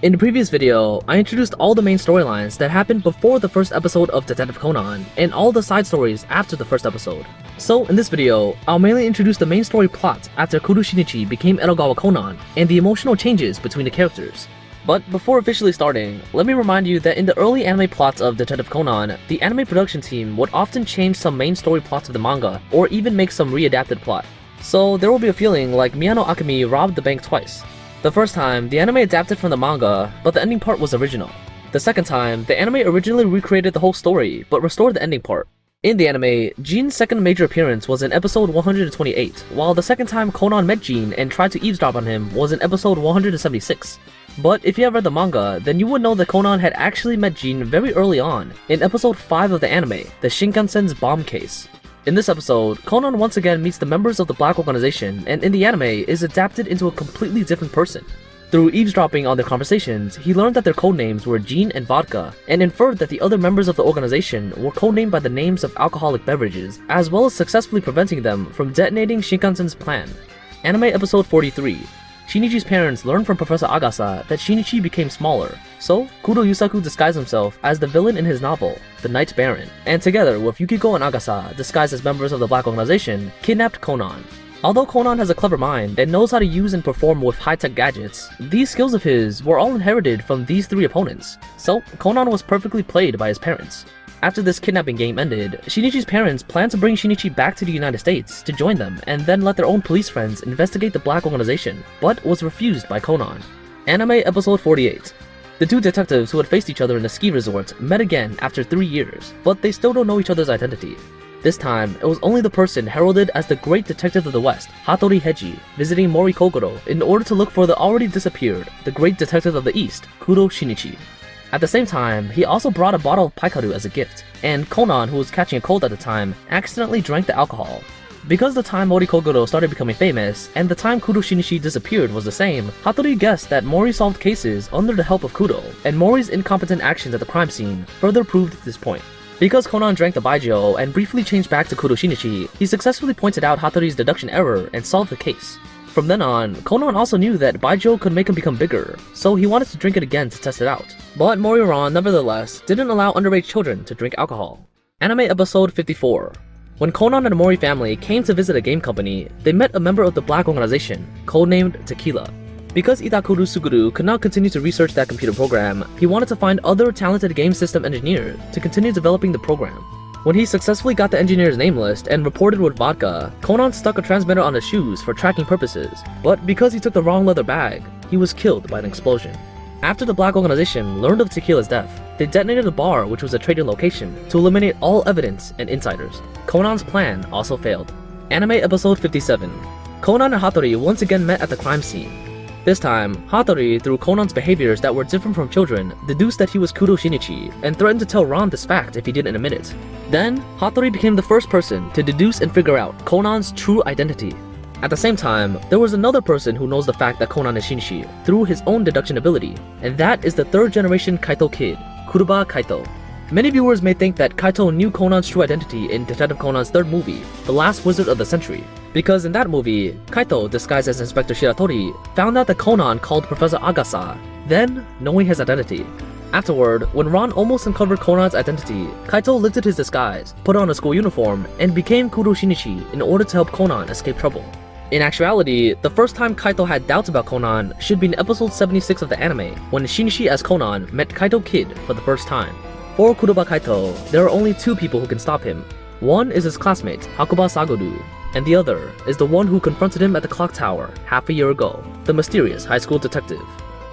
In the previous video, I introduced all the main storylines that happened before the first episode of Detective Conan, and all the side stories after the first episode. So in this video, I'll mainly introduce the main story plot after Kuro Shinichi became Edogawa Conan, and the emotional changes between the characters. But before officially starting, let me remind you that in the early anime plots of Detective Conan, the anime production team would often change some main story plots of the manga, or even make some readapted plot. So there will be a feeling like Miyano Akemi robbed the bank twice. The first time, the anime adapted from the manga, but the ending part was original. The second time, the anime originally recreated the whole story, but restored the ending part. In the anime, Jin's second major appearance was in episode 128, while the second time Conan met Jin and tried to eavesdrop on him was in episode 176. But if you have read the manga, then you would know that Conan had actually met Jin very early on, in episode 5 of the anime, the Shinkansen's bomb case. In this episode, Conan once again meets the members of the Black Organization, and in the anime is adapted into a completely different person. Through eavesdropping on their conversations, he learned that their codenames were Gin and Vodka, and inferred that the other members of the organization were codenamed by the names of alcoholic beverages, as well as successfully preventing them from detonating Shinkansen's plan. Anime episode 43. Shinichi's parents learned from Professor Agasa that Shinichi became smaller, so Kuro Yusaku disguised himself as the villain in his novel, The Night Baron, and together with Yukiko and Agasa, disguised as members of the Black Organization, kidnapped Conan. Although Conan has a clever mind and knows how to use and perform with high-tech gadgets, these skills of his were all inherited from these three opponents, so Conan was perfectly played by his parents. After this kidnapping game ended, Shinichi's parents planned to bring Shinichi back to the United States to join them and then let their own police friends investigate the Black Organization, but was refused by Conan. Anime episode 48. The two detectives who had faced each other in the ski resort met again after 3 years, but they still don't know each other's identity. This time, it was only the person heralded as the Great Detective of the West, Hattori Heiji, visiting Mori Kogoro in order to look for the already disappeared, the Great Detective of the East, Kuro Shinichi. At the same time, he also brought a bottle of paikaru as a gift, and Conan, who was catching a cold at the time, accidentally drank the alcohol. Because the time Mori Kogoro started becoming famous, and the time Kuro Shinichi disappeared was the same, Hattori guessed that Mori solved cases under the help of Kuro, and Mori's incompetent actions at the crime scene further proved this point. Because Conan drank the baijiu and briefly changed back to Kuro Shinichi, he successfully pointed out Hattori's deduction error and solved the case. From then on, Conan also knew that baijiu could make him become bigger, so he wanted to drink it again to test it out. But Mori-ran, nevertheless, didn't allow underage children to drink alcohol. Anime episode 54. When Conan and the Mori family came to visit a game company, they met a member of the Black Organization, codenamed Tequila. Because Itakuru Suguru could not continue to research that computer program, he wanted to find other talented game system engineers to continue developing the program. When he successfully got the engineer's name list and reported with Vodka, Conan stuck a transmitter on his shoes for tracking purposes, but because he took the wrong leather bag, he was killed by an explosion. After the Black Organization learned of Tequila's death, they detonated a bar which was a trading location to eliminate all evidence and insiders. Conan's plan also failed. Anime episode 57. Conan and Hattori once again met at the crime scene. This time, Hattori, through Conan's behaviors that were different from children, deduced that he was Kuro Shinichi and threatened to tell Ran this fact if he didn't admit it. Then, Hattori became the first person to deduce and figure out Conan's true identity. At the same time, there was another person who knows the fact that Conan is Shinichi through his own deduction ability, and that is the third generation Kaitokid, Kuroba Kaito. Many viewers may think that Kaito knew Conan's true identity in Detective Conan's third movie, The Last Wizard of the Century, because in that movie, Kaito, disguised as Inspector Shiratori, found out that Conan called Professor Agasa, then knowing his identity. Afterward, when Ran almost uncovered Conan's identity, Kaito lifted his disguise, put on a school uniform, and became Kuro Shinichi in order to help Conan escape trouble. In actuality, the first time Kaito had doubts about Conan should be in episode 76 of the anime, when Shinichi as Conan met Kaitokid for the first time. For Kuroba Kaito, there are only two people who can stop him. One is his classmate, Hakuba Sagoru, and the other is the one who confronted him at the clock tower half a year ago, the mysterious high school detective.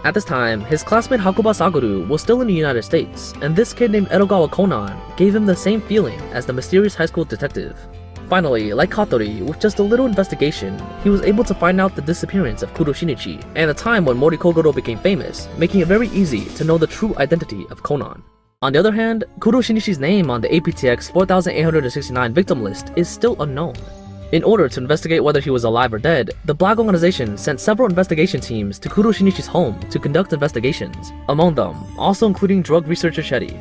At this time, his classmate Hakuba Sagoru was still in the United States, and this kid named Edogawa Conan gave him the same feeling as the mysterious high school detective. Finally, like Hattori, with just a little investigation, he was able to find out the disappearance of Kuro Shinichi and the time when Mori Kogoro became famous, making it very easy to know the true identity of Conan. On the other hand, Kuro Shinichi's name on the APTX 4869 victim list is still unknown. In order to investigate whether he was alive or dead, the Black Organization sent several investigation teams to Kuro Shinichi's home to conduct investigations, among them also including drug researcher Shetty.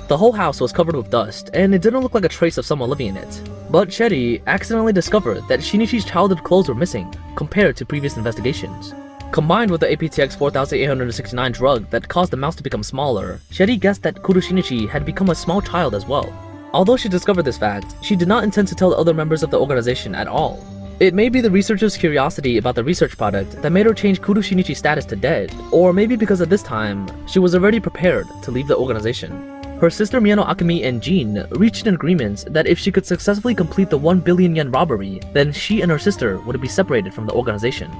The whole house was covered with dust, and it didn't look like a trace of someone living in it. But Shetty accidentally discovered that Shinichi's childhood clothes were missing, compared to previous investigations. Combined with the APTX 4869 drug that caused the mouse to become smaller, Sherry guessed that Kuro Shinichi had become a small child as well. Although she discovered this fact, she did not intend to tell the other members of the organization at all. It may be the researchers' curiosity about the research product that made her change Kuro Shinichi's status to dead, or maybe because at this time, she was already prepared to leave the organization. Her sister Miyano Akemi and Jin reached an agreement that if she could successfully complete the 1 billion yen robbery, then she and her sister would be separated from the organization.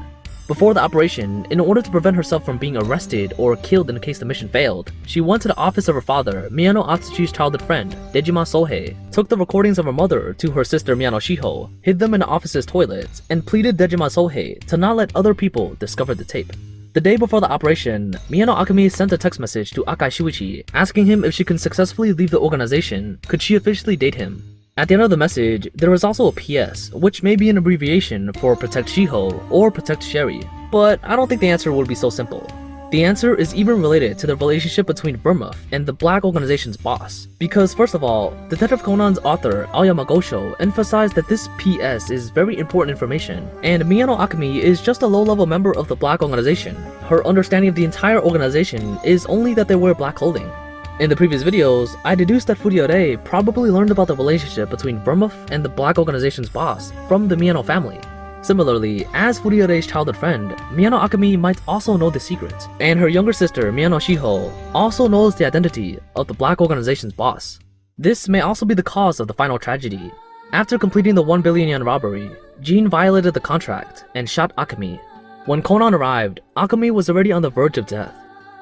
Before the operation, in order to prevent herself from being arrested or killed in case the mission failed, she went to the office of her father, Miyano Atsuchi's childhood friend, Dejima Sohei, took the recordings of her mother to her sister Miyano Shiho, hid them in the office's toilet, and pleaded Dejima Sohei to not let other people discover the tape. The day before the operation, Miyano Akemi sent a text message to Akai Shuichi asking him if she can successfully leave the organization, could she officially date him. At the end of the message, there was also a PS, which may be an abbreviation for Protect Shiho or Protect Sherry, but I don't think the answer would be so simple. The answer is even related to the relationship between Vermuth and the Black Organization's boss, because first of all, Detective Conan's author Aoyama Gosho emphasized that this PS is very important information, and Miyano Akemi is just a low-level member of the Black Organization. Her understanding of the entire organization is only that they wear black clothing. In the previous videos, I deduced that Furuyarei probably learned about the relationship between Vermuth and the Black Organization's boss from the Miyano family. Similarly, as Furiyarei's childhood friend, Miyano Akemi might also know the secret, and her younger sister Miyano Shiho also knows the identity of the Black Organization's boss. This may also be the cause of the final tragedy. After completing the 1 billion yen robbery, Jin violated the contract and shot Akemi. When Conan arrived, Akemi was already on the verge of death.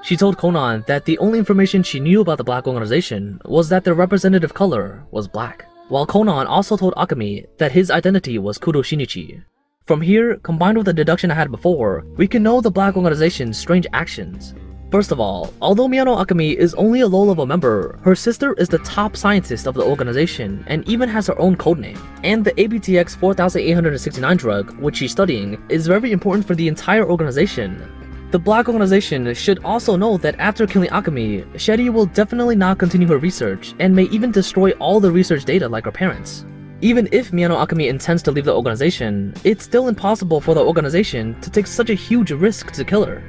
She told Conan that the only information she knew about the Black Organization was that their representative color was black, while Conan also told Akemi that his identity was Kuro Shinichi. From here, combined with the deduction I had before, we can know the Black Organization's strange actions. First of all, although Miyano Akemi is only a low-level member, her sister is the top scientist of the organization and even has her own codename. And the ABTX 4869 drug, which she's studying, is very important for the entire organization. The Black Organization should also know that after killing Akemi, Sherry will definitely not continue her research and may even destroy all the research data like her parents. Even if Miyano Akemi intends to leave the organization, it's still impossible for the organization to take such a huge risk to kill her.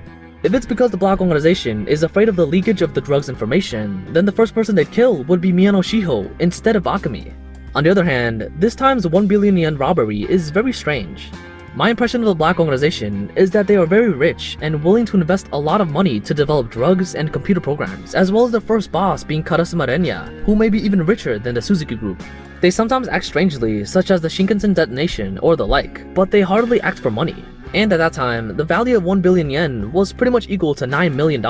If it's because the Black Organization is afraid of the leakage of the drug's information, then the first person they'd kill would be Miyano Shiho instead of Akemi. On the other hand, this time's 1 billion yen robbery is very strange. My impression of the Black Organization is that they are very rich and willing to invest a lot of money to develop drugs and computer programs, as well as their first boss being Karasuma Renya, who may be even richer than the Suzuki Group. They sometimes act strangely, such as the Shinkansen detonation or the like, but they hardly act for money. And at that time, the value of 1 billion yen was pretty much equal to $9 million,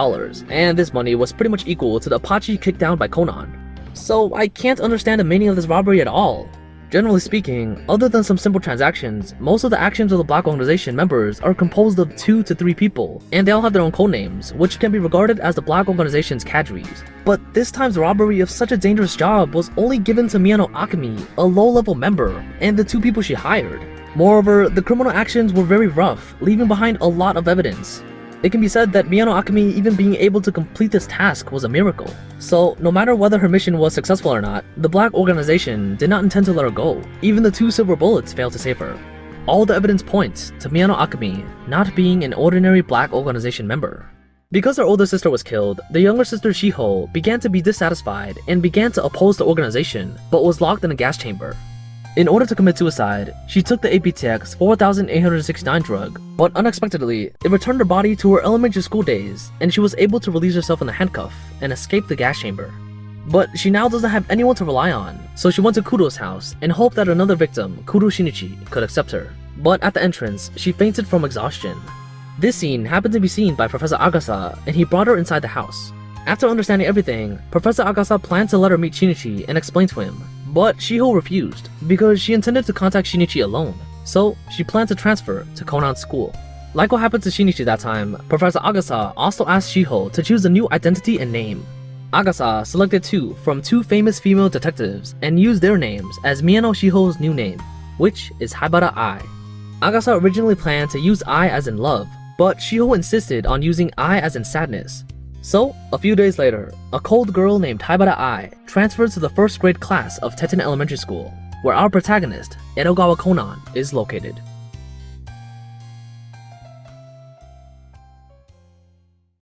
and this money was pretty much equal to the Apache kicked down by Conan. So I can't understand the meaning of this robbery at all. Generally speaking, other than some simple transactions, most of the actions of the Black Organization members are composed of 2 to 3 people, and they all have their own codenames, which can be regarded as the Black Organization's cadres. But this time's robbery of such a dangerous job was only given to Miyano Akemi, a low-level member, and the 2 people she hired. Moreover, the criminal actions were very rough, leaving behind a lot of evidence. It can be said that Miyano Akemi even being able to complete this task was a miracle. So, no matter whether her mission was successful or not, the Black Organization did not intend to let her go. Even the 2 silver bullets failed to save her. All the evidence points to Miyano Akemi not being an ordinary Black Organization member. Because her older sister was killed, the younger sister Shiho began to be dissatisfied and began to oppose the organization, but was locked in a gas chamber. In order to commit suicide, she took the APTX 4869 drug, but unexpectedly, it returned her body to her elementary school days, and she was able to release herself in the handcuff and escape the gas chamber. But she now doesn't have anyone to rely on, so she went to Kuro's house and hoped that another victim, Kuro Shinichi, could accept her. But at the entrance, she fainted from exhaustion. This scene happened to be seen by Professor Agasa, and he brought her inside the house. After understanding everything, Professor Agasa planned to let her meet Shinichi and explain to him. But Shiho refused, because she intended to contact Shinichi alone, so she planned to transfer to Conan's school. Like what happened to Shinichi that time, Professor Agasa also asked Shiho to choose a new identity and name. Agasa selected 2 from 2 famous female detectives and used their names as Miyano Shiho's new name, which is Haibara Ai. Agasa originally planned to use I as in love, but Shiho insisted on using I as in sadness. So, a few days later, a cold girl named Haibara Ai transferred to the 1st grade class of Tetten Elementary School, where our protagonist, Edogawa Conan, is located.